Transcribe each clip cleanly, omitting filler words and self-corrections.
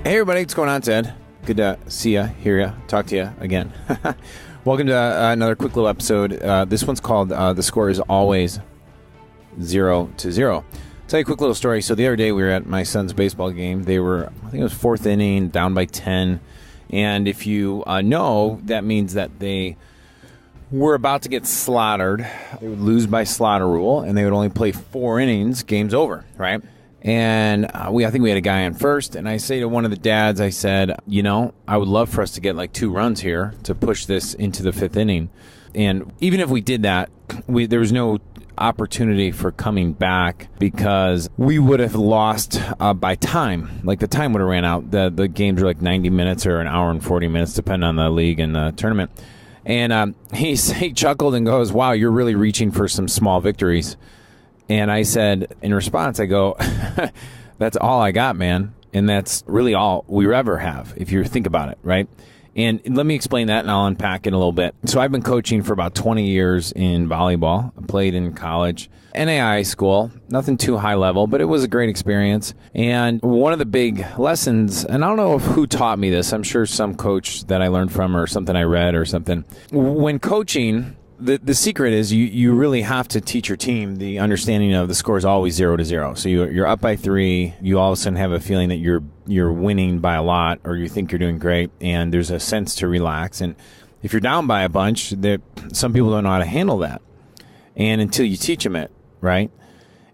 Hey everybody, what's going on, Ted? Good to see you, hear you, talk to you again. Welcome to another quick little episode. This one's called The Score is Always 0-0. I'll tell you a quick little story. So the other day we were at my son's baseball game. They were, I think it was fourth inning, down by 10. And if you know, that means that they were about to get slaughtered. They would lose by slaughter rule, and they would only play 4 innings, game's over, right? And I think we had a guy on first, and I say to one of the dads, I said, I would love for us to get like 2 runs here to push this into the 5th inning. And even if we did that, there was no opportunity for coming back because we would have lost by time. Like the time would have ran out. The games were like 90 minutes or an hour and 40 minutes, depending on the league and the tournament. And he chuckled and goes, "Wow, you're really reaching for some small victories." And I said, in response, I go, "That's all I got, man. And that's really all we ever have, if you think about it, right?" And let me explain that, and I'll unpack it a little bit. So I've been coaching for about 20 years in volleyball. I played in college, NAI school, nothing too high level, but it was a great experience. And one of the big lessons, and I don't know who taught me this, I'm sure some coach that I learned from or something I read or something. When coaching, the secret is you really have to teach your team the understanding of the score is always 0-0. So you're up by 3. You all of a sudden have a feeling that you're winning by a lot, or you think you're doing great, and there's a sense to relax. And if you're down by a bunch, some people don't know how to handle that, and until you teach them it, right?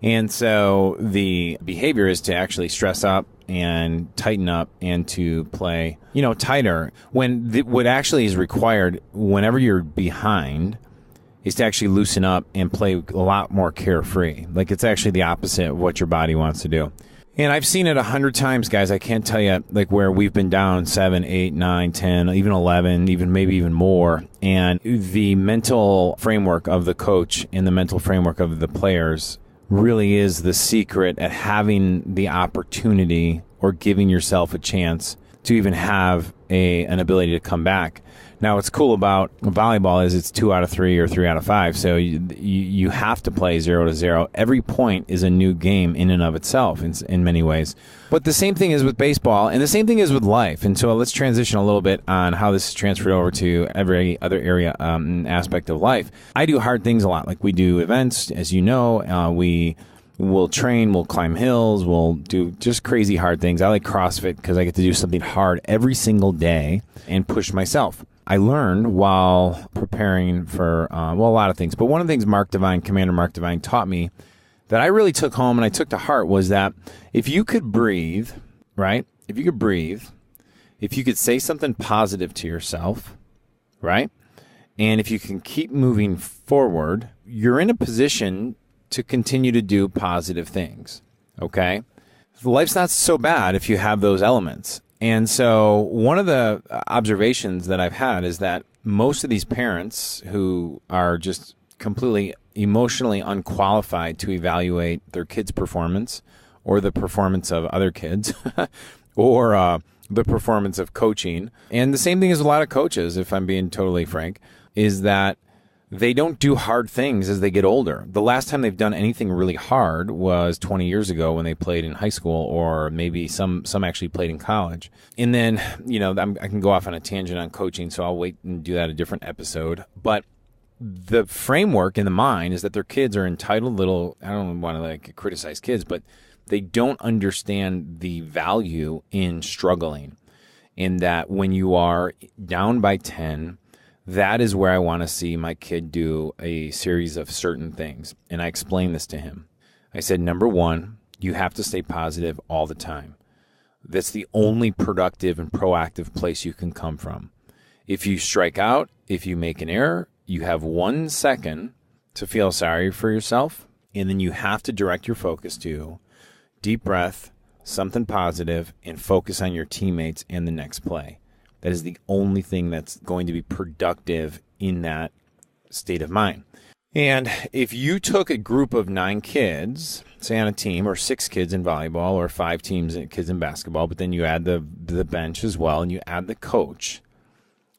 And so the behavior is to actually stress up and tighten up and to play, tighter. When what actually is required whenever you're behind is to actually loosen up and play a lot more carefree. Like it's actually the opposite of what your body wants to do. And I've seen it 100 times, guys. I can't tell you, like where we've been down 7, 8, 9, 10, even 11, maybe even more. And the mental framework of the coach and the mental framework of the players really is the secret at having the opportunity or giving yourself a chance to even have an ability to come back. Now, what's cool about volleyball is it's 2 out of 3 or 3 out of 5. So you have to play 0-0. Every point is a new game in and of itself in many ways. But the same thing is with baseball, and the same thing is with life. And so let's transition a little bit on how this is transferred over to every other area aspect of life. I do hard things a lot. Like we do events, as you know. We'll train, we'll climb hills, we'll do just crazy hard things. I like CrossFit because I get to do something hard every single day and push myself. I learned while preparing for, a lot of things. But one of the things Commander Mark Divine taught me that I really took home and I took to heart was that if you could breathe, right? If you could say something positive to yourself, right? And if you can keep moving forward, you're in a position to continue to do positive things, okay? Life's not so bad if you have those elements. And so one of the observations that I've had is that most of these parents who are just completely emotionally unqualified to evaluate their kids' performance or the performance of other kids or the performance of coaching, and the same thing as a lot of coaches, if I'm being totally frank, is that they don't do hard things as they get older. The last time they've done anything really hard was 20 years ago when they played in high school, or maybe some actually played in college. And then, I can go off on a tangent on coaching, so I'll wait and do that a different episode. But the framework in the mind is that their kids are entitled little, I don't want to criticize kids, but they don't understand the value in struggling. In that when you are down by 10, that is where I want to see my kid do a series of certain things. And I explained this to him. I said, number 1, you have to stay positive all the time. That's the only productive and proactive place you can come from. If you strike out, if you make an error, you have 1 second to feel sorry for yourself. And then you have to direct your focus to deep breath, something positive, and focus on your teammates and the next play. That is the only thing that's going to be productive in that state of mind. And if you took a group of 9 kids, say on a team, or 6 kids in volleyball, or 5 kids in basketball, but then you add the bench as well, and you add the coach,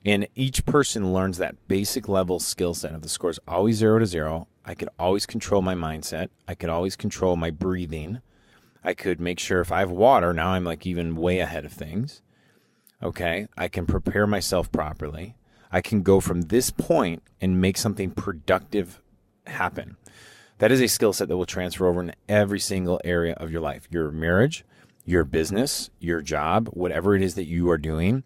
and each person learns that basic level skill set of the score is always 0-0. I could always control my mindset. I could always control my breathing. I could make sure if I have water, now I'm like even way ahead of things. Okay. I can prepare myself properly. I can go from this point and make something productive happen. That is a skill set that will transfer over in every single area of your life, your marriage, your business, your job, whatever it is that you are doing.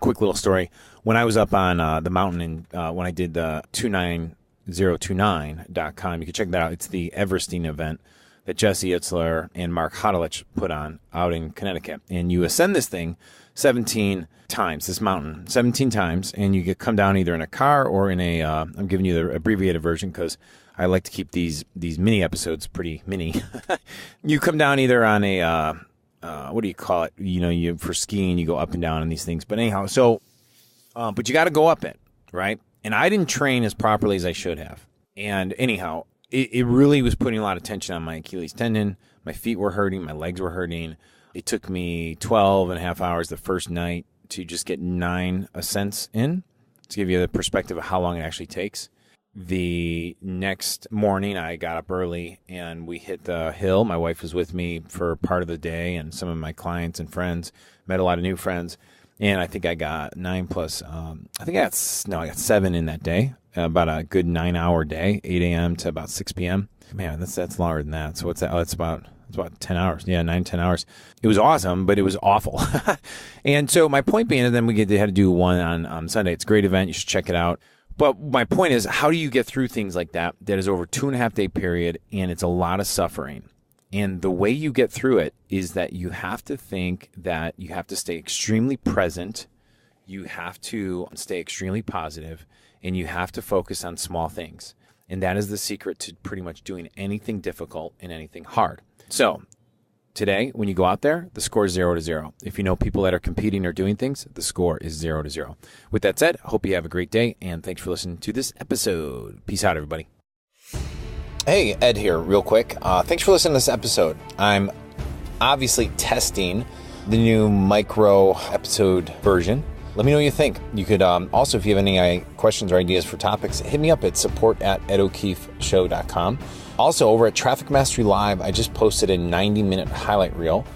Quick little story. When I was up on the mountain and when I did the 29029.com, you can check that out. It's the Everesting event that Jesse Itzler and Mark Hodelich put on out in Connecticut. And you ascend this thing 17 times, this mountain, 17 times, and you come down either in a car or in a, I'm giving you the abbreviated version because I like to keep these mini episodes pretty mini. You come down either on a, what do you call it? You for skiing, you go up and down on these things. But anyhow, so, but you got to go up it, right? And I didn't train as properly as I should have. And anyhow, it really was putting a lot of tension on my Achilles tendon. My feet were hurting. My legs were hurting. It took me 12 and a half hours the first night to just get 9 ascents in, to give you the perspective of how long it actually takes. The next morning, I got up early and we hit the hill. My wife was with me for part of the day, and some of my clients and friends, met a lot of new friends. And I think I got 9 plus, I got 7 in that day, about a good 9-hour day, 8 a.m. to about 6 p.m. Man, that's longer than that. So what's that? Oh, it's about 10 hours. Yeah, 9-10 hours. It was awesome, but it was awful. And so my point being, and then we had to do one on Sunday. It's a great event. You should check it out. But my point is, how do you get through things like that is over a 2.5-day period, and it's a lot of suffering. And the way you get through it is that you have to think that you have to stay extremely present, you have to stay extremely positive, and you have to focus on small things. And that is the secret to pretty much doing anything difficult and anything hard. So today, when you go out there, the score is 0-0. If you know people that are competing or doing things, the score is 0-0. With that said, I hope you have a great day, and thanks for listening to this episode. Peace out, everybody. Hey, Ed here, real quick. Thanks for listening to this episode. I'm obviously testing the new micro episode version. Let me know what you think. You could also, if you have any questions or ideas for topics, hit me up at support@edokeefeshow.com. Also, over at Traffic Mastery Live, I just posted a 90-minute highlight reel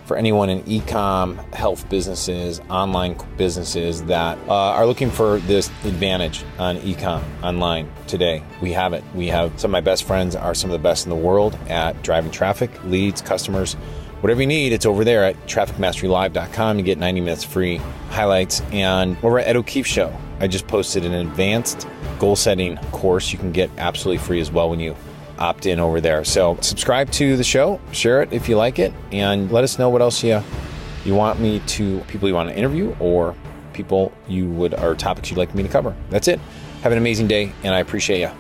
for anyone in e-com, health businesses, online businesses that are looking for this advantage on e-com online today. We have it. We have some of my best friends are some of the best in the world at driving traffic, leads, customers. Whatever you need, it's over there at trafficmasterylive.com. You get 90 minutes free highlights. And over at Ed O'Keefe Show, I just posted an advanced goal-setting course you can get absolutely free as well when you opt in over there. So subscribe to the show, share it if you like it, and let us know what else you want me to, people you want to interview, or people or topics you'd like me to cover. That's it. Have an amazing day, and I appreciate you.